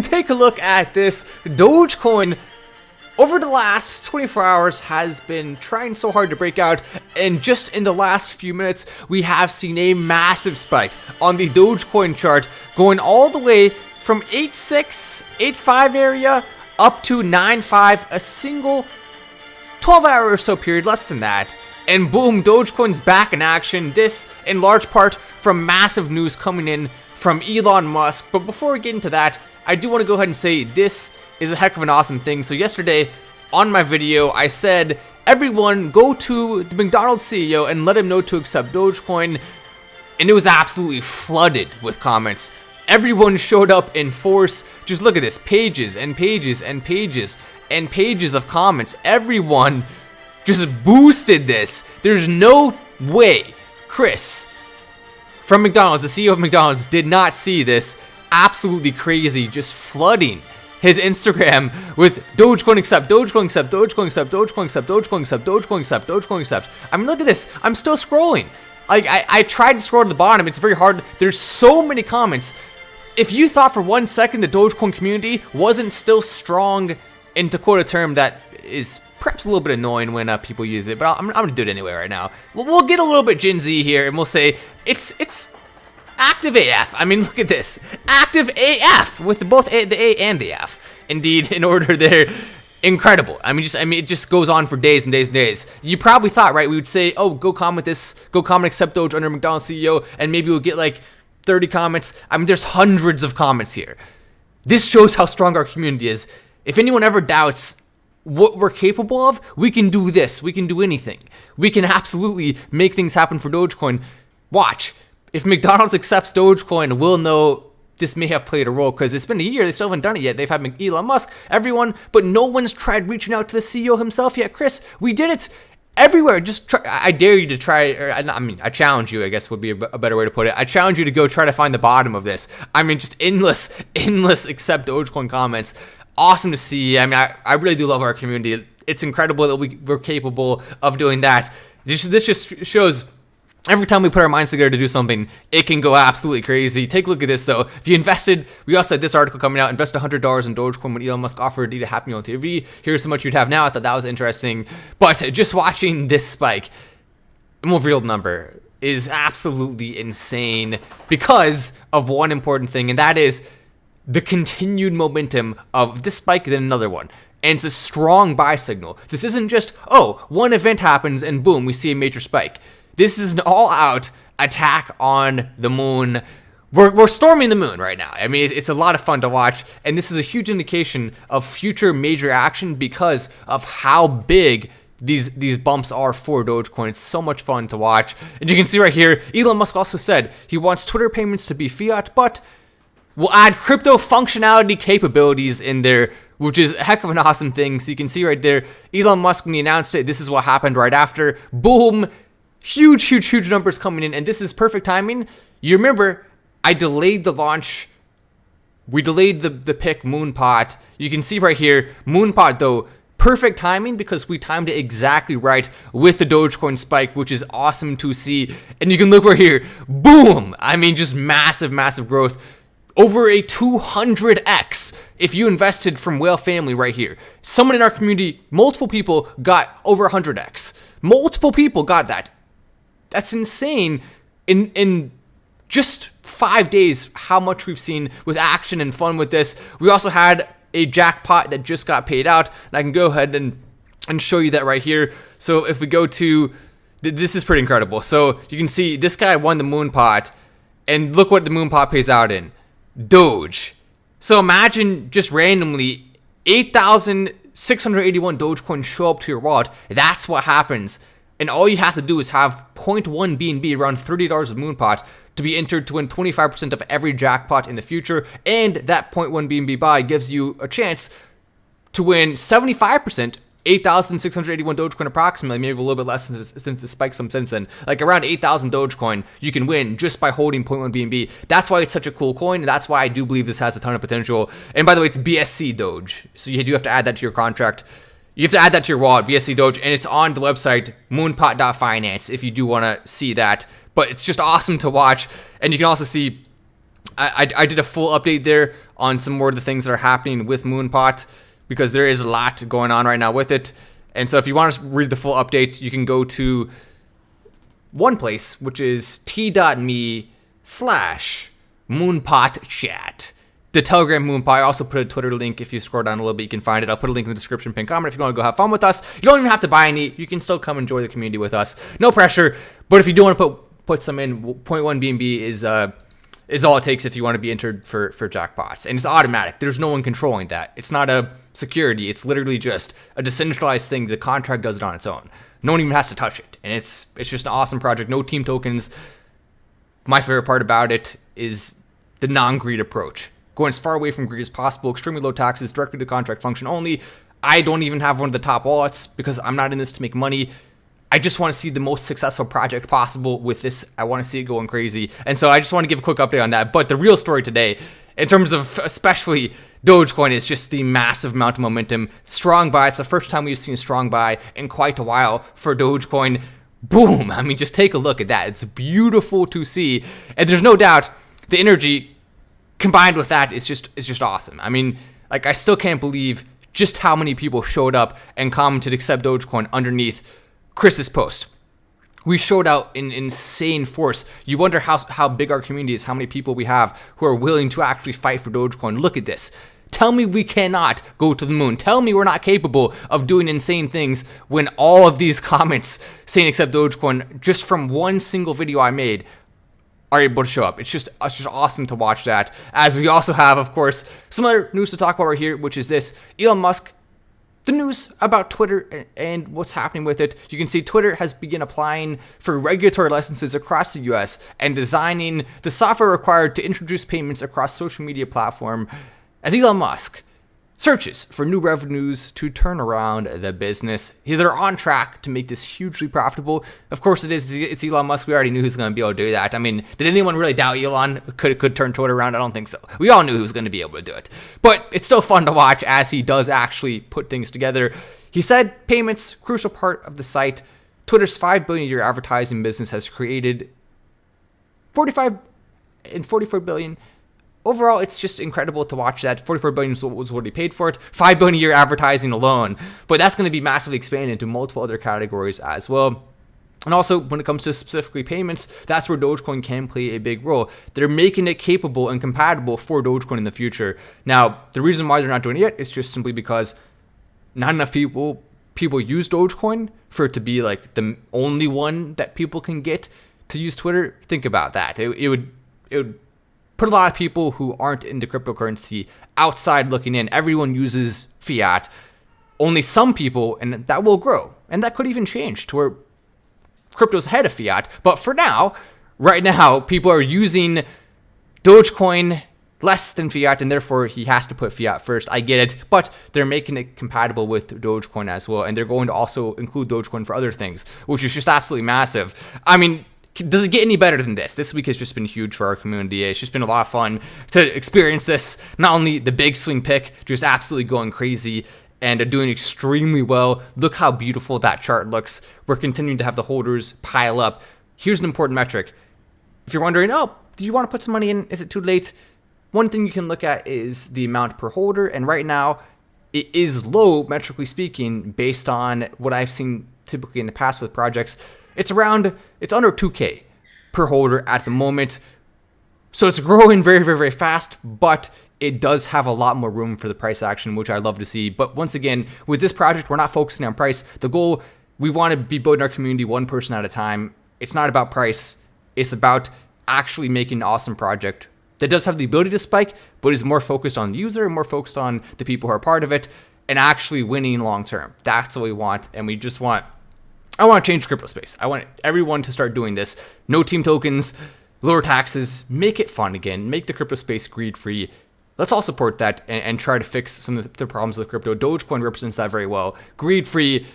can take a look at this Dogecoin. Over the last 24 hours has been trying so hard to break out, and just in the last few minutes we have seen a massive spike on the Dogecoin chart, going all the way from 8.6, 8.5 area up to 9.5, a single 12-hour or so period, less than that. And boom, Dogecoin's back in action. This in large part from massive news coming in from Elon Musk. But before we get into that, I do want to go ahead and say this is a heck of an awesome thing. So yesterday on my video, I said, everyone go to the McDonald's CEO and let him know to accept Dogecoin. And it was absolutely flooded with comments. Everyone showed up in force. Just look at this, pages and pages and pages and pages of comments. Everyone just boosted this. There's no way Chris from McDonald's, the CEO of McDonald's, did not see this. Absolutely crazy, just flooding his Instagram with Dogecoin accept, Dogecoin accept, Dogecoin accept, Dogecoin accept, Dogecoin accept, Dogecoin accept, Dogecoin accept. I mean, look at this. I'm still scrolling. Like, I tried to scroll to the bottom. It's very hard. There's so many comments. If you thought for 1 second the Dogecoin community wasn't still strong, and to quote a term that is perhaps a little bit annoying when people use it, but I'm gonna do it anyway right now. We'll get a little bit Gen Z here, and we'll say it's active AF. I mean, look at this. Active AF with both the A and the F. Indeed, in order, they're incredible. I mean, it just goes on for days and days and days. You probably thought, right, we would say, oh, go comment this, go comment accept Doge under McDonald's CEO, and maybe we'll get like 30 comments. I mean, there's hundreds of comments here. This shows how strong our community is. If anyone ever doubts what we're capable of, we can do this. We can do anything. We can absolutely make things happen for Dogecoin. Watch. If McDonald's accepts Dogecoin, we'll know this may have played a role, because it's been a year. They still haven't done it yet. They've had Elon Musk, everyone, but no one's tried reaching out to the CEO himself yet. Chris, we did it everywhere. Just try. I dare you to try, or I mean, I challenge you, I guess would be a better way to put it. I challenge you to go try to find the bottom of this. I mean, just endless accept Dogecoin comments. Awesome to see. I mean, I really do love our community. It's incredible that we're capable of doing that. This just shows every time we put our minds together to do something, it can go absolutely crazy. Take a look at this, though. If you invested, we also had this article coming out, invest $100 in Dogecoin when Elon Musk offered you to happy meal on TV. Here's how much you'd have now. I thought that was interesting. But just watching this spike, a more real number, is absolutely insane because of one important thing, and that is the continued momentum of this spike, then another one. And it's a strong buy signal. This isn't just, oh, one event happens and boom, we see a major spike. This is an all-out attack on the moon. We're storming the moon right now. I mean, it's a lot of fun to watch, and this is a huge indication of future major action because of how big these bumps are for Dogecoin. It's so much fun to watch. And you can see right here, Elon Musk also said he wants Twitter payments to be fiat, but we'll add crypto functionality capabilities in there, which is a heck of an awesome thing. So you can see right there, Elon Musk, when he announced it, this is what happened right after. Boom. Huge numbers coming in, and this is perfect timing. You remember, I delayed the launch. We delayed the pick MoonPot. You can see right here, MoonPot, though, perfect timing because we timed it exactly right with the Dogecoin spike, which is awesome to see. And you can look right here, boom. I mean, just massive growth. Over a 200x if you invested from Whale Family right here. Someone in our community, multiple people got over 100x. Multiple people got that. That's insane. In just 5 days, how much we've seen with action and fun with this. We also had a JackPot that just got paid out, and I can go ahead and show you that right here. So if we go to, this is pretty incredible. So you can see this guy won the MoonPot, and look what the MoonPot pays out in. Doge. So imagine just randomly 8,681 Dogecoin show up to your wallet. That's what happens. And all you have to do is have 0.1 BNB, around $30 of MoonPot, to be entered to win 25% of every jackpot in the future. And that 0.1 BNB buy gives you a chance to win 75%, 8,681 Dogecoin approximately, maybe a little bit less since it spiked some since then. Like around 8,000 Dogecoin you can win just by holding 0.1 BNB. That's why it's such a cool coin, and that's why I do believe this has a ton of potential. And by the way, it's BSC Doge, so you do have to add that to your contract. You have to add that to your wallet, BSC Doge, and it's on the website moonpot.finance if you do want to see that. But it's just awesome to watch, and you can also see I did a full update there on some more of the things that are happening with MoonPot, because there is a lot going on right now with it. And so if you want to read the full update, you can go to one place, which is t.me/MoonPotChat. The Telegram MoonPot. I also put a Twitter link. If you scroll down a little bit, you can find it. I'll put a link in the description, pinned comment if you want to go have fun with us. You don't even have to buy any. You can still come enjoy the community with us. No pressure. But if you do want to put some in, 0.1 BNB is all it takes if you want to be entered for JackPots. And it's automatic. There's no one controlling that. It's not a security. It's literally just a decentralized thing. The contract does it on its own. No one even has to touch it. And it's just an awesome project. No team tokens. My favorite part about it is the non-greed approach. Going as far away from greed as possible, extremely low taxes, directly to contract function only. I don't even have one of the top wallets because I'm not in this to make money. I just want to see the most successful project possible with this. I want to see it going crazy. And so I just want to give a quick update on that. But the real story today, in terms of especially Dogecoin, is just the massive amount of momentum. Strong buy. It's the first time we've seen a strong buy in quite a while for Dogecoin. Boom. I mean, just take a look at that. It's beautiful to see. And there's no doubt the energy combined with that is just awesome. I mean, like, I still can't believe just how many people showed up and commented accept Dogecoin underneath Chris's post. We showed out in insane force. You wonder how big our community is, how many people we have who are willing to actually fight for Dogecoin. Look at this. Tell me we cannot go to the moon. Tell me we're not capable of doing insane things when all of these comments saying accept Dogecoin just from one single video I made are able to show up. It's just awesome to watch that. As we also have, of course, some other news to talk about right here, which is this. Elon Musk, the news about Twitter and what's happening with it. You can see Twitter has begun applying for regulatory licenses across the US and designing the software required to introduce payments across social media platform as Elon Musk searches for new revenues to turn around the business. They're on track to make this hugely profitable. Of course it is. It's Elon Musk. We already knew he was going to be able to do that. I mean, did anyone really doubt Elon could turn Twitter around? I don't think so. We all knew he was going to be able to do it. But it's still fun to watch as he does actually put things together. He said payments, crucial part of the site. Twitter's $5 billion a year advertising business has created 45 and 44 billion. Overall, it's just incredible to watch that. 44 billion was what he paid for it. 5 billion a year advertising alone. But that's going to be massively expanded into multiple other categories as well. And also, when it comes to specifically payments, that's where Dogecoin can play a big role. They're making it capable and compatible for Dogecoin in the future. Now, the reason why they're not doing it yet is just simply because not enough people use Dogecoin for it to be like the only one that people can get to use Twitter. Think about that. It would put a lot of people who aren't into cryptocurrency outside looking in. Everyone uses fiat. Only some people, and that will grow. And that could even change to where crypto's ahead of fiat. But for now, right now, people are using Dogecoin less than fiat, and therefore he has to put fiat first. I get it, but they're making it compatible with Dogecoin as well, and they're going to also include Dogecoin for other things, which is just absolutely massive. I mean, does it get any better than this? This week has just been huge for our community. It's just been a lot of fun to experience this. Not only the big swing pick, just absolutely going crazy and doing extremely well. Look how beautiful that chart looks. We're continuing to have the holders pile up. Here's an important metric. If you're wondering, oh, do you want to put some money in? Is it too late? One thing you can look at is the amount per holder. And right now, it is low, metrically speaking, based on what I've seen typically in the past with projects. It's under 2K per holder at the moment. So it's growing very, very, very fast, but it does have a lot more room for the price action, which I love to see. But once again, with this project, we're not focusing on price. The goal, we want to be building our community one person at a time. It's not about price. It's about actually making an awesome project that does have the ability to spike, but is more focused on the user and more focused on the people who are part of it and actually winning long term. That's what we want. And we just want, I want to change the crypto space. I want everyone to start doing this. No team tokens, lower taxes, make it fun again, make the crypto space greed free. Let's all support that and try to fix some of the problems with crypto. Dogecoin represents that very well. Greed free,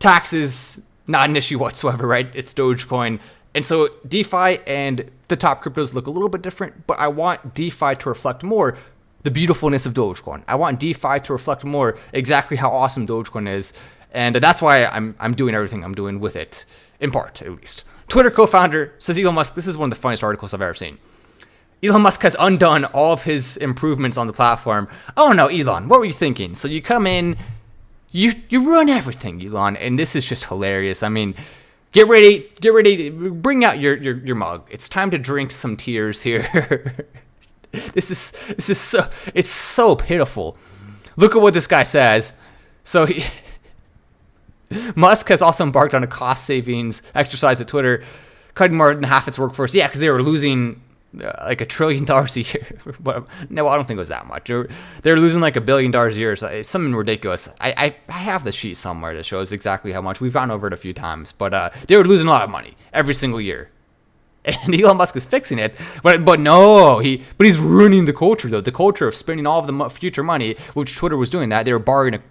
taxes, not an issue whatsoever, right? It's Dogecoin. And so DeFi and the top cryptos look a little bit different, but I want DeFi to reflect more the beautifulness of Dogecoin. I want DeFi to reflect more exactly how awesome Dogecoin is. And that's why I'm doing everything I'm doing with it, in part, at least. Twitter co-founder says Elon Musk, this is one of the funniest articles I've ever seen. Elon Musk has undone all of his improvements on the platform. Oh no, Elon, what were you thinking? So you come in, you ruin everything, Elon, and this is just hilarious. I mean, get ready, bring out your mug. It's time to drink some tears here. This is so pitiful. Look at what this guy says. So Musk has also embarked on a cost savings exercise at Twitter, cutting more than half its workforce. Yeah, because they were losing like $1 trillion a year. No, I don't think it was that much. They're losing like $1 billion a year. So it's something ridiculous. I have the sheet somewhere that shows exactly how much. We've gone over it a few times, but they were losing a lot of money every single year. And Elon Musk is fixing it, but no, he's ruining the culture though. The culture of spending all of the future money, which Twitter was doing that. They were borrowing a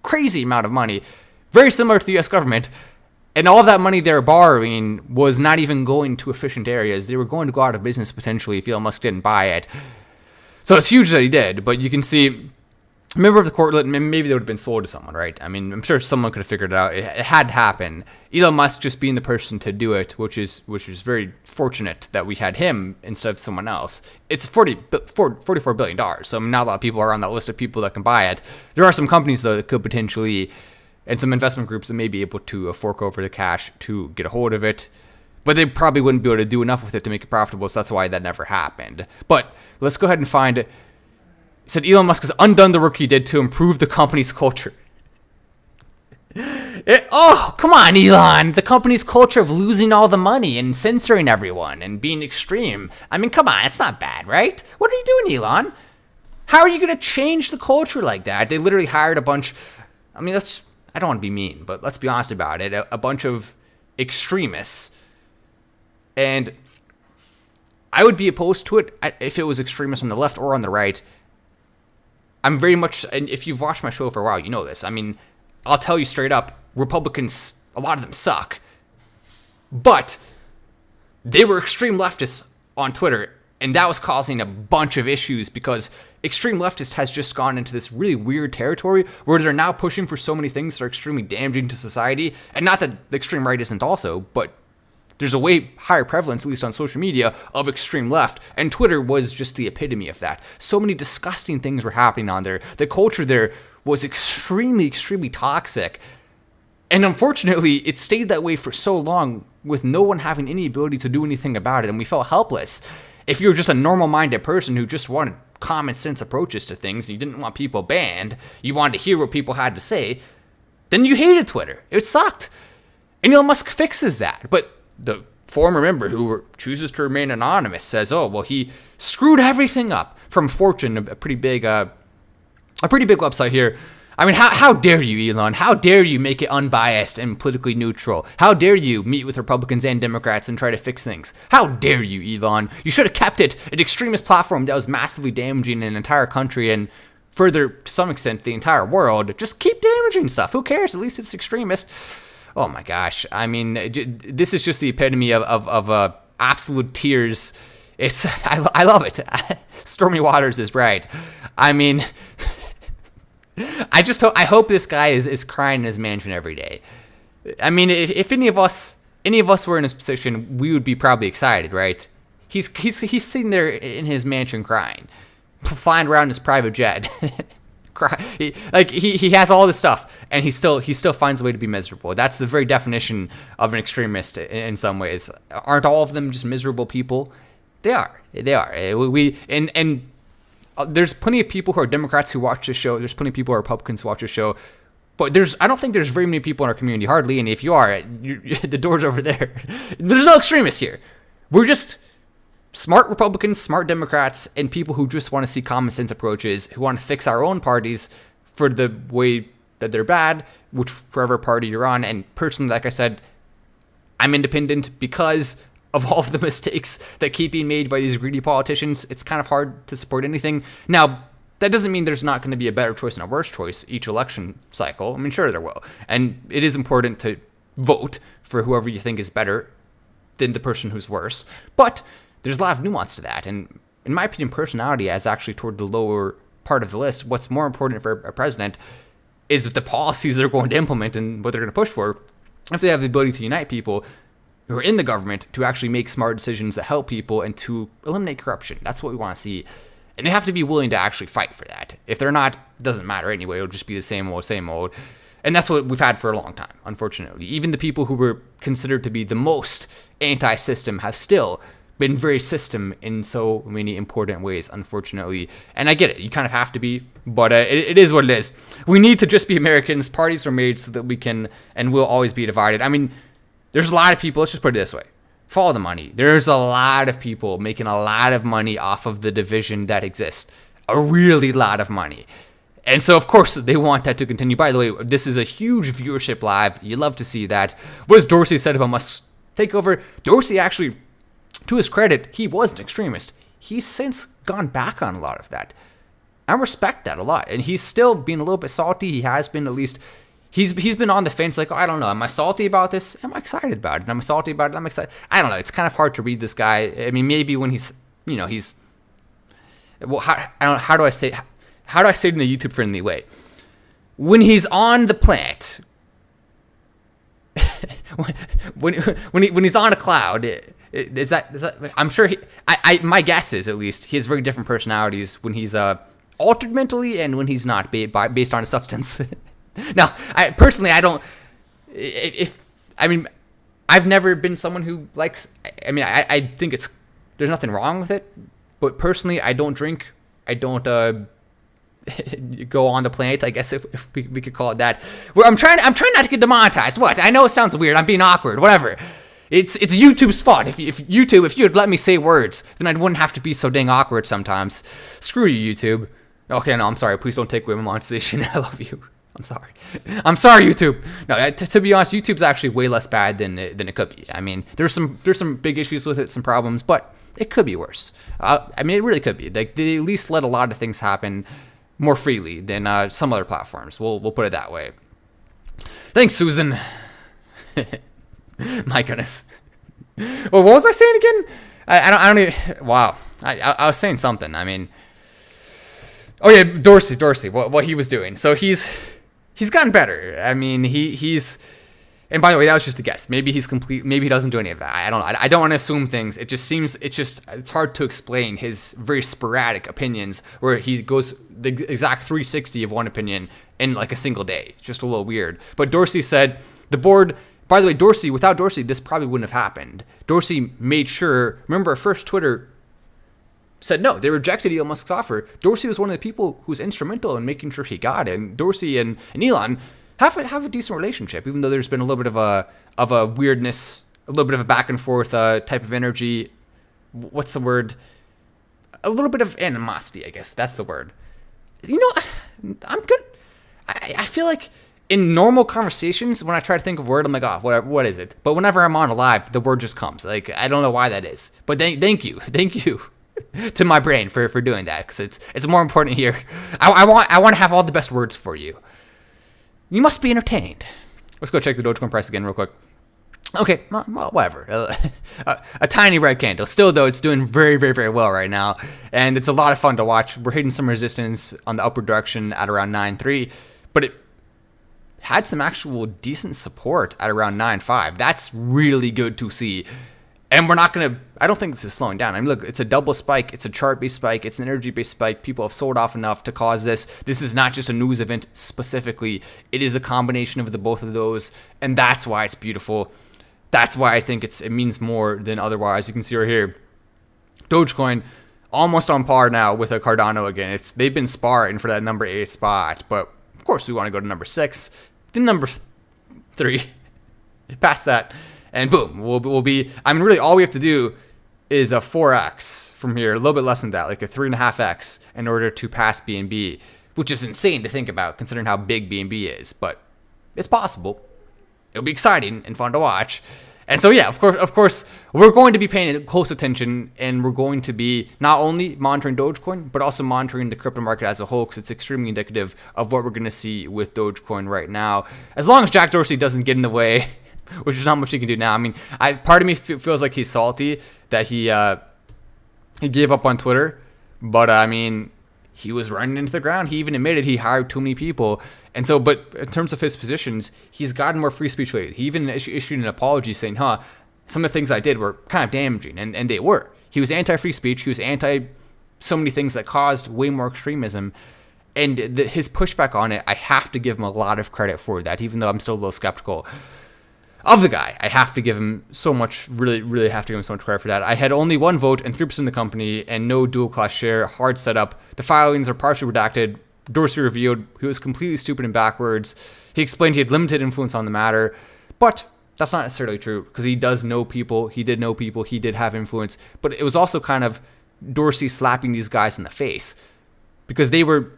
crazy amount of money, very similar to the U.S. government. And all of that money they were borrowing was not even going to efficient areas. They were going to go out of business potentially if Elon Musk didn't buy it. So it's huge that he did, but you can see, a member of the court, maybe they would have been sold to someone, right? I mean, I'm sure someone could have figured it out. It had to happen. Elon Musk just being the person to do it, which is very fortunate that we had him instead of someone else. It's $44 billion. So not a lot of people are on that list of people that can buy it. There are some companies, though, that could potentially, and some investment groups that may be able to fork over the cash to get a hold of it. But they probably wouldn't be able to do enough with it to make it profitable, so that's why that never happened. But let's go ahead and find it. Said Elon Musk has undone the work he did to improve the company's culture. Oh, come on, Elon. The company's culture of losing all the money and censoring everyone and being extreme. I mean, come on, it's not bad, right? What are you doing, Elon? How are you going to change the culture like that? They literally hired a bunch, I mean, I don't want to be mean, but let's be honest about it. A bunch of extremists. And I would be opposed to it if it was extremists on the left or on the right. I'm very much, and if you've watched my show for a while, you know this. I mean, I'll tell you straight up, Republicans, a lot of them suck. But they were extreme leftists on Twitter, and that was causing a bunch of issues because extreme leftist has just gone into this really weird territory where they're now pushing for so many things that are extremely damaging to society. And not that the extreme right isn't also, but there's a way higher prevalence, at least on social media, of extreme left. And Twitter was just the epitome of that. So many disgusting things were happening on there. The culture there was extremely, extremely toxic. And unfortunately, it stayed that way for so long with no one having any ability to do anything about it. And we felt helpless. If you were just a normal-minded person who just wanted common sense approaches to things, you didn't want people banned, you wanted to hear what people had to say, then you hated Twitter. It sucked. And Elon Musk fixes that. But the former member who chooses to remain anonymous says, oh, well, he screwed everything up. From Fortune, a pretty big website here. I mean, how dare you, Elon? How dare you make it unbiased and politically neutral? How dare you meet with Republicans and Democrats and try to fix things? How dare you, Elon? You should have kept it an extremist platform that was massively damaging an entire country and further, to some extent, the entire world. Just keep damaging stuff. Who cares? At least it's extremist. Oh my gosh. I mean, this is just the epitome of absolute tears. I love it. Stormy Waters is right. I mean, I hope this guy is crying in his mansion every day. I mean, if any of us were in his position, we would be probably excited, right? He's sitting there in his mansion crying, flying around his private jet. He has all this stuff, and he still finds a way to be miserable. That's the very definition of an extremist in some ways. Aren't all of them just miserable people? They are. And there's plenty of people who are Democrats who watch this show. There's plenty of people who are Republicans who watch this show. But I don't think there's very many people in our community, hardly. And if you are, the door's over there. There's no extremists here. We're just smart Republicans, smart Democrats, and people who just want to see common sense approaches, who want to fix our own parties for the way that they're bad, whichever party you're on. And personally, like I said, I'm independent because of all of the mistakes that keep being made by these greedy politicians. It's kind of hard to support anything. Now, that doesn't mean there's not going to be a better choice and a worse choice each election cycle. I mean, sure there will. And it is important to vote for whoever you think is better than the person who's worse. But there's a lot of nuance to that. And in my opinion, personality is actually toward the lower part of the list. What's more important for a president is the policies they're going to implement and what they're going to push for. If they have the ability to unite people who are in the government to actually make smart decisions that help people and to eliminate corruption. That's what we want to see. And they have to be willing to actually fight for that. If they're not, it doesn't matter anyway. It'll just be the same old, same old. And that's what we've had for a long time, unfortunately. Even the people who were considered to be the most anti-system have still been very system in so many important ways, unfortunately. And I get it. You kind of have to be, but it is what it is. We need to just be Americans. Parties are made so that we can and will always be divided. I mean, there's a lot of people, let's just put it this way. Follow the money. There's a lot of people making a lot of money off of the division that exists. A really lot of money. And so, of course, they want that to continue. By the way, this is a huge viewership live. You love to see that. What has Dorsey said about Musk's takeover? Dorsey actually, to his credit, he was an extremist. He's since gone back on a lot of that. I respect that a lot. And he's still being a little bit salty. He has been, at least. He's been on the fence, like, oh, I don't know. Am I salty about this? Am I excited about it? Am I salty about it? I'm excited. I don't know. It's kind of hard to read this guy. I mean, maybe when he's, well, how do I say it in a YouTube friendly way? When he's on the planet, when he's on a cloud, is that I'm sure my guess is, at least, he has very different personalities when he's altered mentally and when he's not, based on a substance. Now, I I've never been someone who likes, I think there's nothing wrong with it, but personally, I don't drink, I don't go on the planet, I guess, if we could call it that. Well, I'm trying not to get demonetized. What? I know it sounds weird, I'm being awkward, whatever. It's YouTube's fault. If you had let me say words, then I wouldn't have to be so dang awkward sometimes. Screw you, YouTube. Okay, no, I'm sorry, please don't take away my monetization. I love you. I'm sorry, YouTube. No, to be honest, YouTube's actually way less bad than it could be. I mean, there's some big issues with it, some problems, but it could be worse. It really could be. Like, they at least let a lot of things happen more freely than some other platforms. We'll put it that way. Thanks, Susan. My goodness. Well, what was I saying again? I don't even. Wow. I was saying something. I mean. Oh yeah, Dorsey. What he was doing. So he's gotten better. I mean, he's. And by the way, that was just a guess. Maybe he's complete. Maybe he doesn't do any of that. I don't want to assume things. It just seems. It's hard to explain his very sporadic opinions where he goes the exact 360 of one opinion in like a single day. It's just a little weird. But Dorsey said the board. By the way, without Dorsey, this probably wouldn't have happened. Dorsey made sure. Remember, first Twitter said no. They rejected Elon Musk's offer. Dorsey was one of the people who was instrumental in making sure he got it. And Dorsey and Elon have a decent relationship, even though there's been a little bit of a weirdness, a little bit of a back and forth type of energy. What's the word? A little bit of animosity, I guess. That's the word. I'm good. I feel like in normal conversations, when I try to think of a word, I'm like, oh, what is it? But whenever I'm on a live, the word just comes. Like, I don't know why that is. But thank you to my brain for doing that, because it's more important here. I want to have all the best words for you. You must be entertained. Let's go check the Dogecoin price again real quick. Okay, well, whatever. A tiny red candle. Still, though, it's doing very, very, very well right now. And it's a lot of fun to watch. We're hitting some resistance on the upward direction at around 9.3. But it had some actual decent support at around 9.5. That's really good to see. And we're not going to, I don't think this is slowing down. I mean, look, it's a double spike. It's a chart-based spike. It's an energy-based spike. People have sold off enough to cause this. This is not just a news event specifically. It is a combination of the both of those. And that's why it's beautiful. That's why I think it means more than otherwise. You can see right here, Dogecoin almost on par now with a Cardano again. They've been sparring for that number 8 spot. But, of course, we want to go to number 6. Then number 3. Past that. And boom, we'll be, I mean, really all we have to do is a 4x from here, a little bit less than that, like a 3.5x in order to pass BNB, which is insane to think about considering how big BNB is, but it's possible. It'll be exciting and fun to watch. And so, yeah, of course, we're going to be paying close attention, and we're going to be not only monitoring Dogecoin, but also monitoring the crypto market as a whole, because it's extremely indicative of what we're going to see with Dogecoin right now. As long as Jack Dorsey doesn't get in the way, which is not much he can do now. I mean, part of me feels like he's salty that he gave up on Twitter, but I mean, he was running into the ground. He even admitted he hired too many people, and so. But in terms of his positions, he's gotten more free speech lately. He even issued an apology saying, some of the things I did were kind of damaging, and they were. He was anti-free speech. He was anti so many things that caused way more extremism. And his pushback on it, I have to give him a lot of credit for that, even though I'm still a little skeptical of the guy. I have to give him so much, really have to give him so much credit for that. I had only 1 vote and 3% of the company and no dual class share, hard setup. The filings are partially redacted. Dorsey revealed he was completely stupid and backwards. He explained he had limited influence on the matter, but that's not necessarily true because he does know people. He did know people. He did have influence, but it was also kind of Dorsey slapping these guys in the face because they were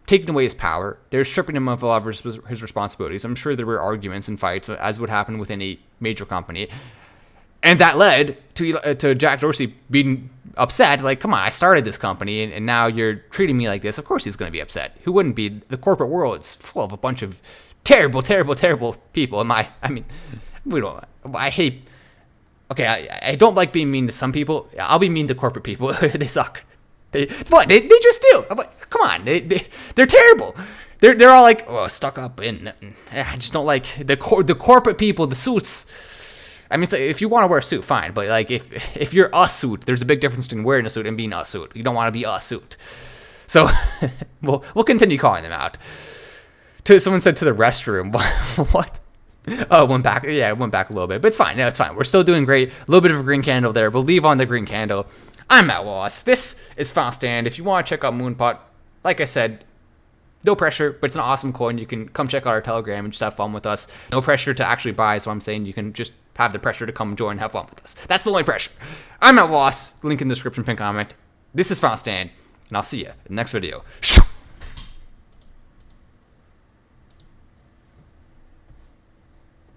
taking away his power. They're stripping him of a lot of his responsibilities. I'm sure there were arguments and fights, as would happen within a major company. And that led to Jack Dorsey being upset. Like, come on, I started this company, and now you're treating me like this. Of course he's going to be upset. Who wouldn't be? The corporate world is full of a bunch of terrible people. I hate... Okay, I don't like being mean to some people. I'll be mean to corporate people. They suck. They just do. Come on, they're terrible. They're all like, oh, stuck up, and I just don't like the corporate people, the suits. I mean, it's like, if you want to wear a suit, fine, but like if you're a suit, there's a big difference between wearing a suit and being a suit. You don't want to be a suit. So we'll continue calling them out. Someone said to the restroom. What? Oh, it went back. Yeah, it went back a little bit, but it's fine. No, it's fine. We're still doing great. A little bit of a green candle there. We'll leave on the green candle. I'm Matt Wallace. This is Final Stand. If you want to check out MoonPot, like I said, no pressure, but it's an awesome coin. You can come check out our Telegram and just have fun with us. No pressure to actually buy, so I'm saying you can just have the pressure to come join and have fun with us. That's the only pressure. I'm Matt Wallace. Link in the description, pin comment. This is Final Stand, and I'll see you in the next video.